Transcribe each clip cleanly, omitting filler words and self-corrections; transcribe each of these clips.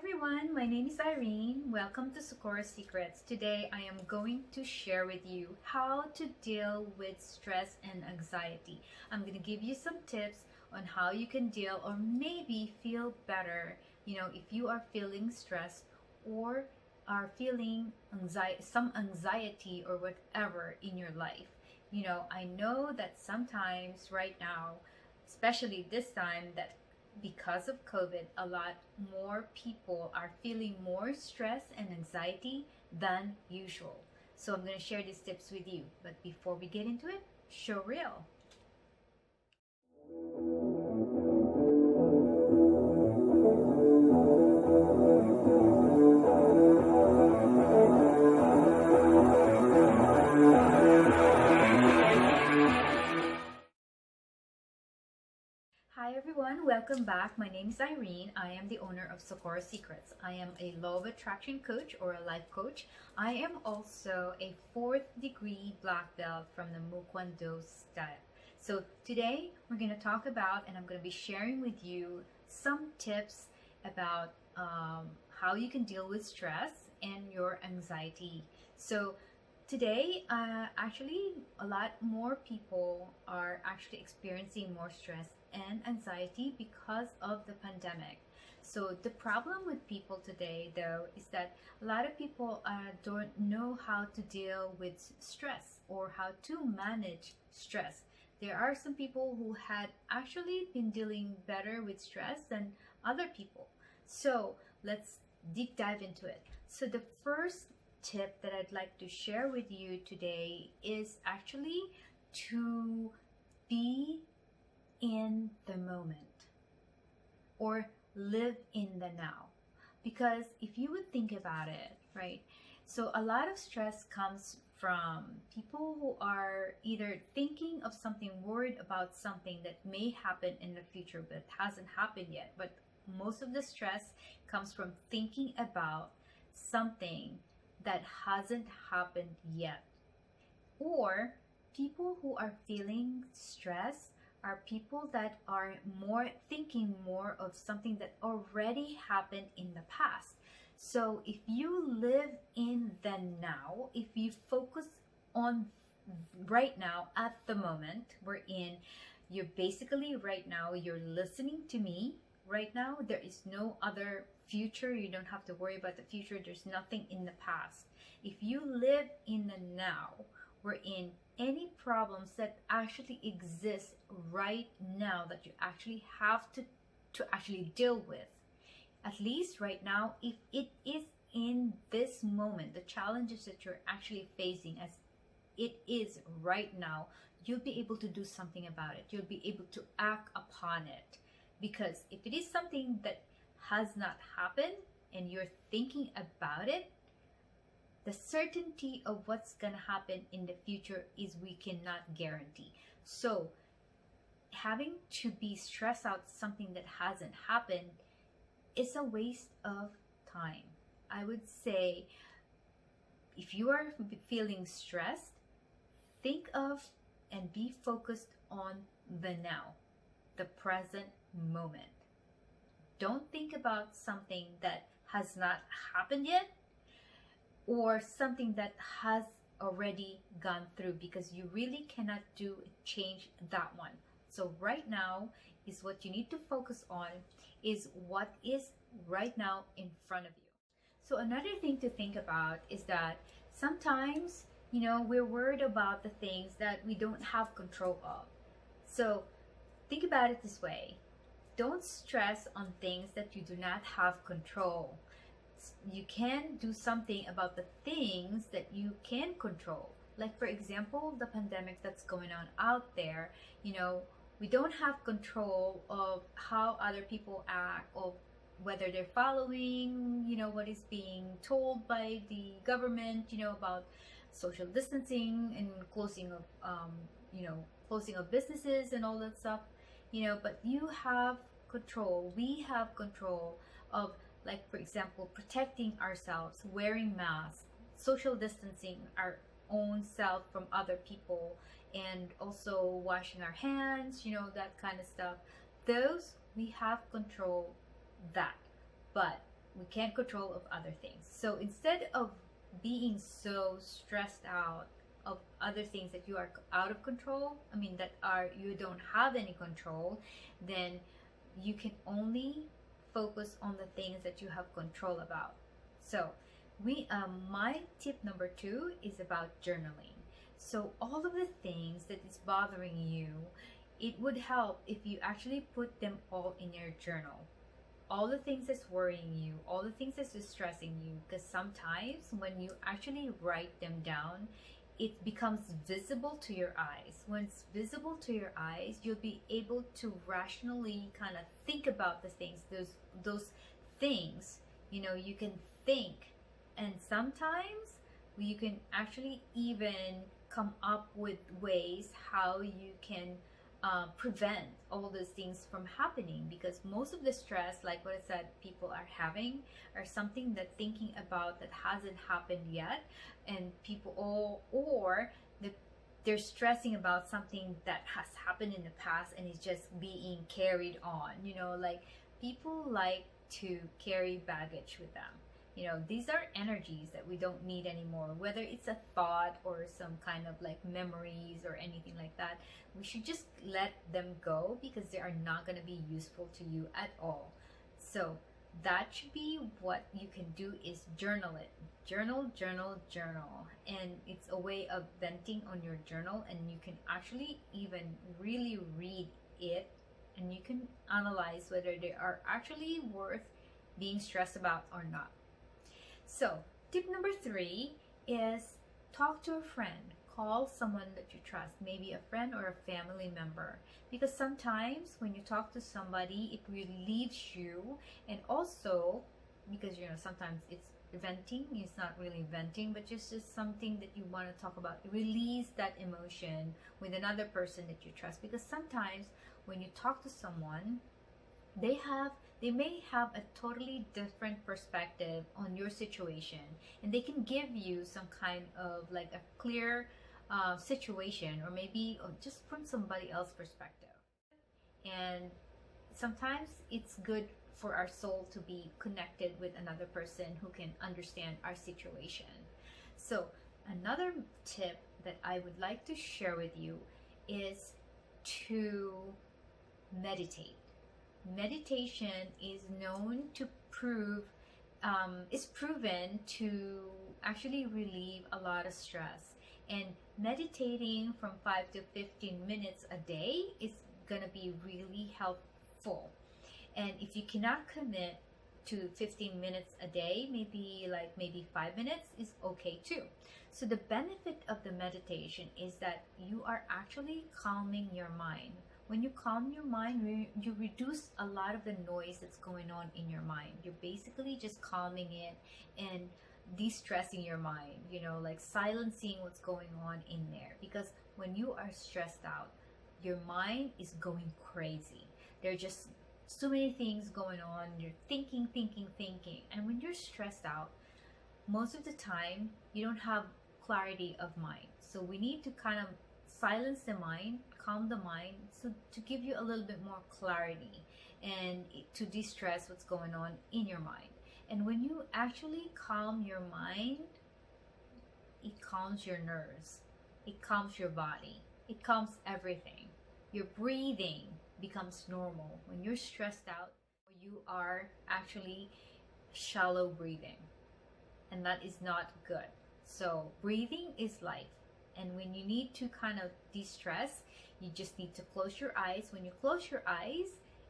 everyone, my name is Irene. Welcome to Socorro Secrets. Today I am going to share with you how to deal with stress and anxiety. I'm going to give you some tips on how you can deal or maybe feel better, if you are feeling stressed or are feeling some anxiety or whatever in your life. I know that sometimes right now, especially this time that because of COVID, a lot more people are feeling more stress and anxiety than usual. So I'm going to share these tips with you. But before we get into it, show real. Hi everyone, welcome back. My name is Irene. I am the owner of Socorro Secrets. I am a law of attraction coach or a life coach. I am also a 4th degree black belt from the Mukwan-Do style. So today we're going to talk about, and I'm going to be sharing with you some tips about how you can deal with stress and your anxiety. So today, actually, a lot more people are actually experiencing more stress and anxiety because of the pandemic. So the problem with people today, though, is that a lot of people don't know how to deal with stress or how to manage stress. There are some people who had actually been dealing better with stress than other people. So let's deep dive into it. So the first tip that I'd like to share with you today is actually to be in the moment or live in the now. Because if you would think about it, right? So a lot of stress comes from people who are either thinking of something, worried about something that may happen in the future but hasn't happened yet. But most of the stress comes from thinking about something that hasn't happened yet. Or people who are feeling stress are people that are thinking more of something that already happened in the past. So if you live in the now, if you focus on right now at the moment we're in, you're basically right now, you're listening to me right now. There is no other future. You don't have to worry about the future. There's nothing in the past. If you live in the now, we're in any problems that actually exist right now that you actually have to actually deal with. At least right now, if it is in this moment, the challenges that you're actually facing as it is right now, you'll be able to do something about it. You'll be able to act upon it. Because if it is something that has not happened and you're thinking about it, the certainty of what's going to happen in the future is we cannot guarantee. So having to be stressed out something that hasn't happened is a waste of time. I would say if you are feeling stressed, think of and be focused on the now, the present moment. Don't think about something that has not happened yet or something that has already gone through, because you really cannot change that one. So right now is what you need to focus on, is what is right now in front of you. So another thing to think about is that sometimes, we're worried about the things that we don't have control of. So think about it this way. Don't stress on things that you do not have control. You can do something about the things that you can control. Like, for example, the pandemic that's going on out there. We don't have control of how other people act, of whether they're following, what is being told by the government, about social distancing and closing of businesses and all that stuff. But you have control. We have control of, like, for example, protecting ourselves, wearing masks, social distancing our own self from other people, and also washing our hands, that kind of stuff. Those we have control that. But We can't control of other things. So instead of being so stressed out of other things that you are out of control, I mean that are you don't have any control, then you can only focus on the things that you have control about. So my tip number 2 is about journaling. So all of the things that is bothering you, it would help if you actually put them all in your journal. All the things that's worrying you, all the things that's distressing you, because sometimes when you actually write them down, it becomes visible to your eyes. When it's visible to your eyes, you'll be able to rationally kind of think about the things, those things, you can think. And sometimes you can actually even come up with ways how you can prevent all those things from happening, because most of the stress, like what I said, people are having are something that thinking about that hasn't happened yet, and people or they're stressing about something that has happened in the past and is just being carried on. Like people like to carry baggage with them. These are energies that we don't need anymore, whether it's a thought or some kind of like memories or anything like that. We should just let them go because they are not going to be useful to you at all. So that should be what you can do, is journal it. Journal. And it's a way of venting on your journal, and you can actually even really read it, and you can analyze whether they are actually worth being stressed about or not. So tip number 3 is talk to a friend. Call someone that you trust, maybe a friend or a family member, because sometimes when you talk to somebody, it relieves you. And also because sometimes it's venting, it's not really venting, but just something that you want to talk about. Release that emotion with another person that you trust, because sometimes when you talk to someone, they may have a totally different perspective on your situation, and they can give you some kind of like a clear situation, or maybe just from somebody else's perspective. And sometimes it's good for our soul to be connected with another person who can understand our situation. So another tip that I would like to share with you is to meditate. Meditation is known to is proven to actually relieve a lot of stress. And meditating from 5 to 15 minutes a day is gonna be really helpful. And if you cannot commit to 15 minutes a day, maybe 5 minutes is okay too. So the benefit of the meditation is that you are actually calming your mind. When you calm your mind, you reduce a lot of the noise that's going on in your mind. You're basically just calming it and de-stressing your mind, like silencing what's going on in there. Because when you are stressed out, your mind is going crazy. There are just so many things going on. You're thinking. And when you're stressed out, most of the time, you don't have clarity of mind. So we need to kind of silence the mind, calm the mind, so to give you a little bit more clarity and to de-stress what's going on in your mind. And when you actually calm your mind, it calms your nerves, it calms your body, it calms everything. Your breathing becomes normal. When you're stressed out, you are actually shallow breathing, and that is not good. So breathing is life. And when you need to kind of de-stress, you just need to close your eyes. When you close your eyes,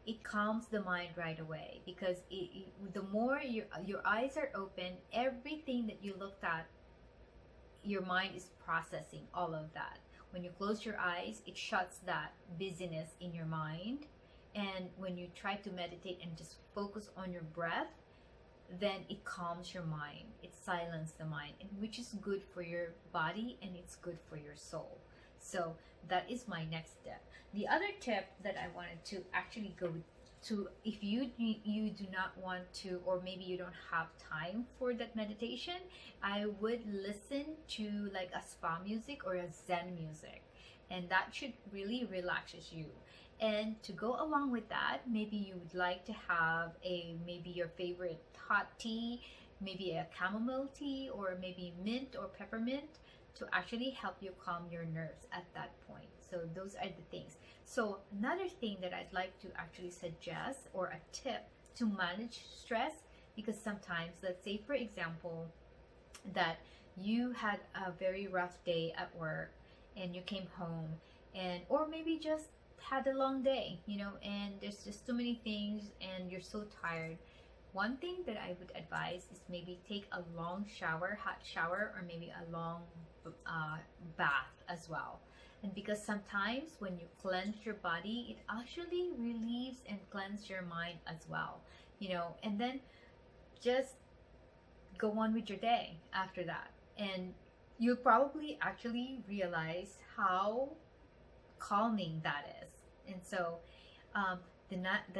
it calms the mind right away, because the more your eyes are open, everything that you looked at, your mind is processing all of that. When you close your eyes, it shuts that busyness in your mind. And when you try to meditate and just focus on your breath, then it calms your mind. It silences the mind, and which is good for your body and it's good for your soul. So that is my next step. The other tip that I wanted to actually go to, if you do not want to, or maybe you don't have time for that meditation, I would listen to like a spa music or a Zen music, and that should really relaxes you. And to go along with that, maybe you would like to have maybe your favorite hot tea, maybe a chamomile tea, or maybe mint or peppermint to actually help you calm your nerves at that point. So those are the things. So another thing that I'd like to actually suggest, or a tip to manage stress, because sometimes, let's say for example, that you had a very rough day at work and you came home, and or maybe just had a long day, and there's just too many things and you're so tired. One thing that I would advise is maybe take a long shower, hot shower, or maybe a long bath as well. And because sometimes when you cleanse your body, it actually relieves and cleanses your mind as well, and then just go on with your day after that. And you'll probably actually realize how calming that is. And so the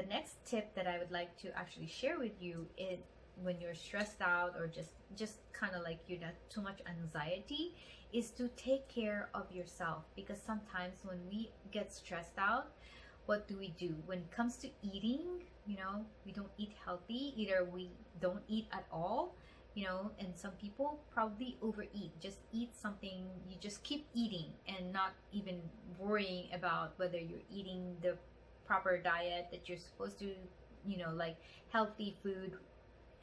next tip that I would like to actually share with you is, when you're stressed out or just kind of like too much anxiety, is to take care of yourself. Because sometimes when we get stressed out, what do? When it comes to eating, we don't eat healthy. Either we don't eat at all, and some people probably overeat. Just eat something, you just keep eating and not even worrying about whether you're eating the proper diet that you're supposed to, like healthy food.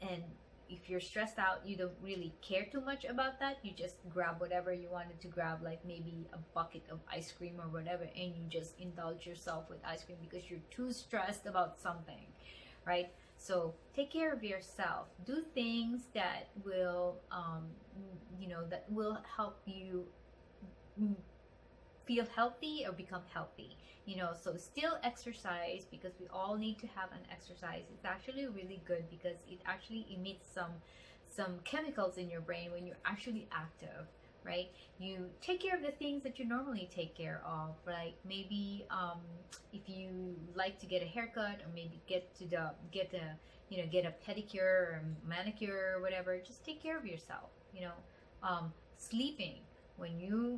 And if you're stressed out, you don't really care too much about that. You just grab whatever you wanted to grab, like maybe a bucket of ice cream or whatever, and you just indulge yourself with ice cream because you're too stressed about something, right? So take care of yourself. Do things that will, that will help you feel healthy or become healthy. So still exercise, because we all need to have an exercise. It's actually really good because it actually emits some chemicals in your brain when you're actually active, right? You take care of the things that you normally take care of, like maybe if you like to get a haircut, or maybe get a pedicure or manicure or whatever. Just take care of yourself. Sleeping.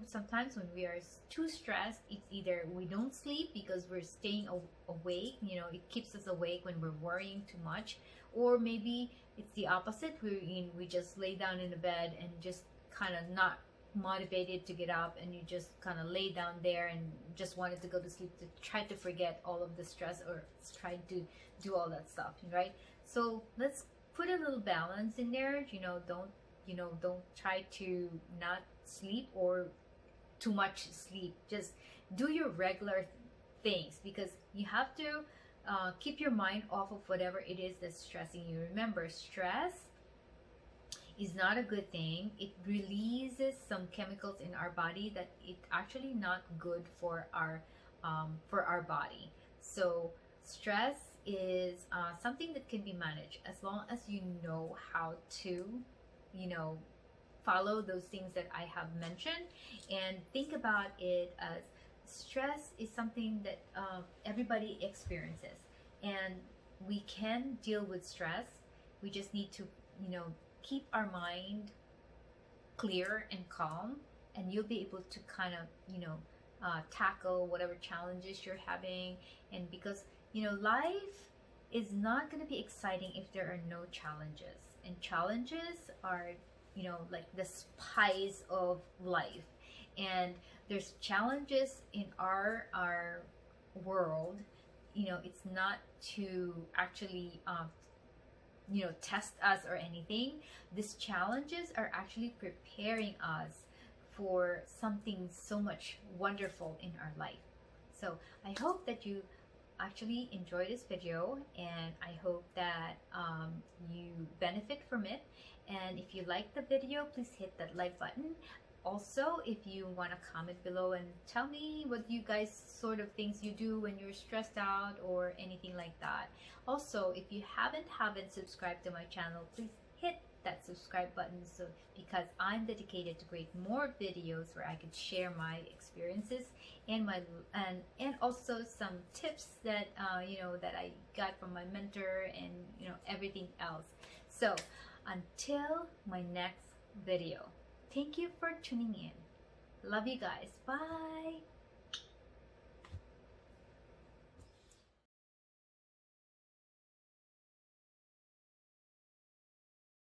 Sometimes when we are too stressed, it's either we don't sleep because we're staying awake, it keeps us awake when we're worrying too much, or maybe it's the opposite. We just lay down in the bed and just kind of not motivated to get up, and you just kind of lay down there and just wanted to go to sleep to try to forget all of the stress, or try to do all that stuff, right? So let's put a little balance in there. Don't try to not sleep or too much sleep. Just do your regular things, because you have to keep your mind off of whatever it is that's stressing you. Remember, stress is not a good thing. It releases some chemicals in our body that it's actually not good for our body. So stress is something that can be managed as long as you know how to follow those things that I have mentioned, and think about it as stress is something that everybody experiences, and we can deal with stress. We just need to keep our mind clear and calm, and you'll be able to kind of tackle whatever challenges you're having. And because life is not going to be exciting if there are no challenges, and challenges are like the spice of life. And there's challenges in our world. It's not to actually test us or anything. These challenges are actually preparing us for something so much wonderful in our life. So I hope that you actually enjoy this video, and I hope that you benefit from it. And if you like the video, please hit that like button. Also, if you want to comment below and tell me what you guys sort of things you do when you're stressed out or anything like that. Also, if you haven't subscribed to my channel, please hit that subscribe button, so because I'm dedicated to create more videos where I could share my experiences and and also some tips that that I got from my mentor, and everything else. So until my next video, thank you for tuning in. Love you guys. Bye.